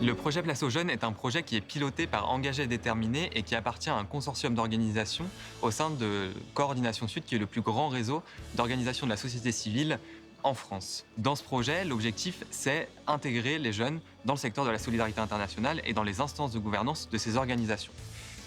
Le projet Place aux Jeunes est un projet qui est piloté par Engagés et Déterminés et qui appartient à un consortium d'organisations au sein de Coordination Sud, qui est le plus grand réseau d'organisations de la société civile en France. Dans ce projet, l'objectif, c'est intégrer les jeunes dans le secteur de la solidarité internationale et dans les instances de gouvernance de ces organisations.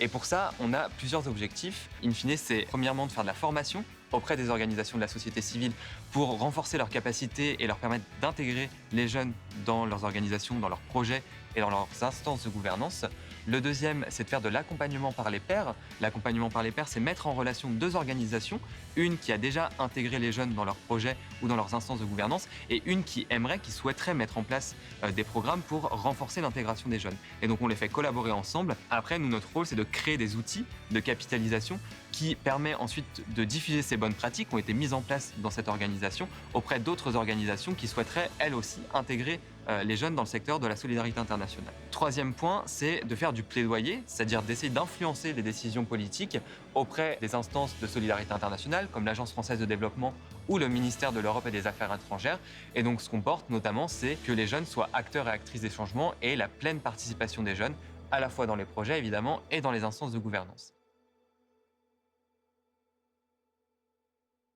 Et pour ça, on a plusieurs objectifs. In fine, c'est premièrement de faire de la formation auprès des organisations de la société civile pour renforcer leurs capacités et leur permettre d'intégrer les jeunes dans leurs organisations, dans leurs projets et dans leurs instances de gouvernance. Le deuxième, c'est de faire de l'accompagnement par les pairs. L'accompagnement par les pairs, c'est mettre en relation deux organisations, une qui a déjà intégré les jeunes dans leurs projets ou dans leurs instances de gouvernance, et une qui souhaiterait mettre en place des programmes pour renforcer l'intégration des jeunes. Et donc on les fait collaborer ensemble. Après, nous, notre rôle, c'est de créer des outils de capitalisation qui permet ensuite de diffuser ces bonnes pratiques qui ont été mises en place dans cette organisation auprès d'autres organisations qui souhaiteraient, elles aussi, intégrer les jeunes dans le secteur de la solidarité internationale. Troisième point, c'est de faire du plaidoyer, c'est-à-dire d'essayer d'influencer les décisions politiques auprès des instances de solidarité internationale, comme l'Agence française de développement ou le ministère de l'Europe et des Affaires étrangères. Et donc, ce qu'on porte notamment, c'est que les jeunes soient acteurs et actrices des changements et la pleine participation des jeunes, à la fois dans les projets, évidemment, et dans les instances de gouvernance.